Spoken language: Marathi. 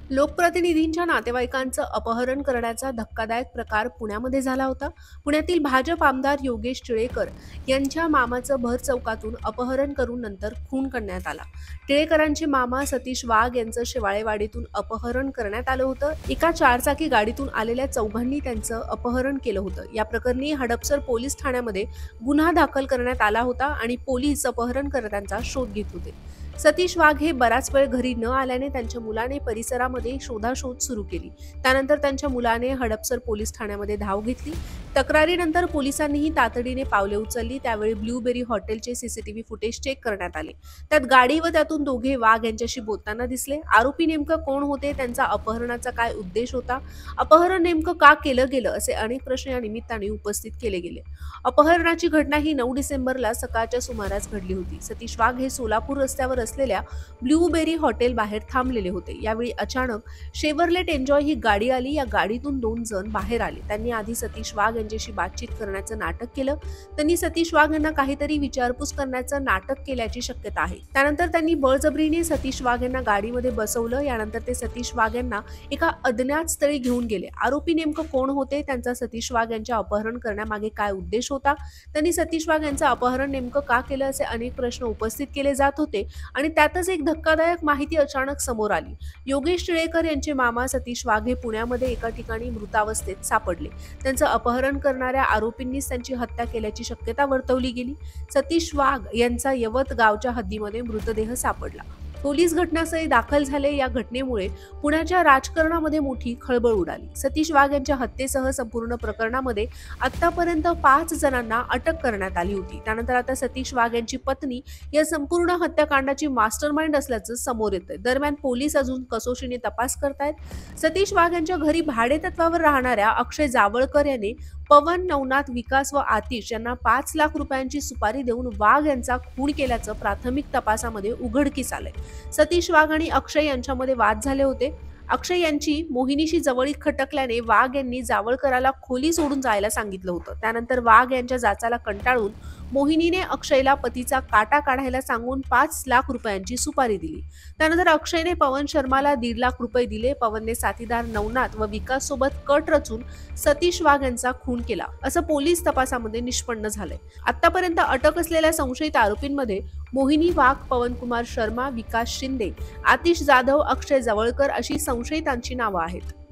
लोकप्रतिनिधींच्या नातेवाईकांचं अपहरण करण्याचा धक्कादायक प्रकार पुण्यामध्ये झाला होता. पुण्यातील भाजप आमदार योगेश टिळेकर यांच्या मामाचं भर चौकातून अपहरण करून नंतर खून करण्यात आला. टिळेकरांचे मामा सतीश वाघ यांचं शेवाळेवाडीतून अपहरण करण्यात आलं होतं. एका चारचाकी गाडीतून आलेल्या चौघांनी त्यांचं अपहरण केलं होतं. या प्रकरणी हडपसर पोलीस ठाण्यामध्ये गुन्हा दाखल करण्यात आला होता आणि पोलीस अपहरणकर्त्यांचा शोध घेत होते. सतीश वाघ हे बराच वेळ घरी न आल्याने त्यांच्या मुलाने परिसरामध्ये शोधाशोध सुरू केली. त्यानंतर त्यांच्या मुलाने हडपसर पोलीस ठाण्यामध्ये धाव घेतली. तक्रारीनंतर पोलिसांनीही तातडीने पावले उचलली. त्यावेळी ब्लूबेरी हॉटेलचे सीसीटीव्ही फुटेज चेक करण्यात आले. त्यात गाडी व त्यातून दोघे वाघ यांच्याशी बोलताना दिसले. आरोपी नेमकं कोण होते, त्यांचा अपहरणाचा काय उद्देश होता, अपहरण नेमकं का केलं गेलं, असे अनेक प्रश्न या निमित्ताने उपस्थित केले गेले. अपहरणाची घटना ही 9 डिसेंबरला सकाळच्या सुमारास घडली होती. सतीश वाघ हे सोलापूर रस्त्यावर असलेल्या ब्लूबेरी हॉटेल बाहेर थांबलेले होते. यावेळी अचानक शेवरलेट एन्जॉय ही गाडी आली. या गाडीतून 2 जण बाहेर आले. त्यांनी आधी सतीश वाघ यांच्याशी बातचीत करण्याचं नाटक केलं. त्यांनी सतीश वाघ यांना काहीतरी विचारपूस करण्याचं नाटक केल्याची शक्यता आहे. त्यानंतर त्यांनी बळजबरीने सतीश वाघ यांना गाडीमध्ये बसवलं. यानंतर ते सतीश वाघ यांना एका अज्ञात स्थळी घेऊन गेले. आरोपी नेमकं कोण होते, त्यांचा सतीश वाघ यांचे अपहरण करण्यामागे काय उद्देश होता, त्यांनी सतीश वाघ यांचं अपहरण नेमकं का केलं, असे अनेक प्रश्न उपस्थित केले जात होते. आणि त्यातच एक धक्कादायक माहिती अचानक समोर आली. योगेश टिळेकर यांचे मामा सतीश वाघ हे पुण्यामध्ये एका ठिकाणी मृतावस्थेत सापडले. त्यांचं अपहरण करणाऱ्या आरोपींनीच त्यांची हत्या केल्याची शक्यता वर्तवली गेली. सतीश वाघ यांचा यवत गावच्या हद्दीमध्ये मृतदेह सापडला. पोलीस घटनास्थळी दाखल झाले. या घटनेमुळे पुण्याच्या राजकारणामध्ये मोठी खळबळ उडाली. सतीश वाघ यांच्या हत्येसह संपूर्ण प्रकरणामध्ये आतापर्यंत 5 जणांना अटक करण्यात आली होती. त्यानंतर आता सतीश वाघ यांची पत्नी या संपूर्ण हत्याकांडाची मास्टरमाइंड असल्याचं समोर येतंय. दरम्यान पोलीस अजून कसोशीने तपास करतायत. सतीश वाघ यांच्या घरी भाडेतत्वावर राहणाऱ्या अक्षय जावळकर याने पवन, नवनाथ, विकास व आतिश यांना 5 लाख रुपयांची सुपारी देऊन वाघ यांचा खून केल्याचं प्राथमिक तपासामध्ये उघडकीस आलंय. सतीश वाघ आणि अक्षय यांच्यामध्ये वाद झाले होते. अक्षय यांची मोहिनीशी जवळीक खटकल्याने वाघ यांनी जावळकराला खोली सोडून जायला सांगितलं होतं. त्यानंतर वाघ यांच्या जाचाला कंटाळून मोहिनीने अक्षयला पतीचा काटा काढायला सांगून 5 लाख रुपयांची सुपारी दिली. त्यानंतर अक्षयने पवन शर्माला 1.5 लाख रुपये दिले. पवनने साथीदार नवनाथ व विकास सोबत कट रचून सतीश वाघ यांचा खून केला, असं पोलीस तपासामध्ये निष्पन्न झालंय. आतापर्यंत अटक असलेल्या संशयित आरोपींमध्ये मोहिनी वाघ, पवनकुमार शर्मा, विकास शिंदे, आतिश जाधव, अक्षय जवळकर अशी संशयितांची नावं आहेत.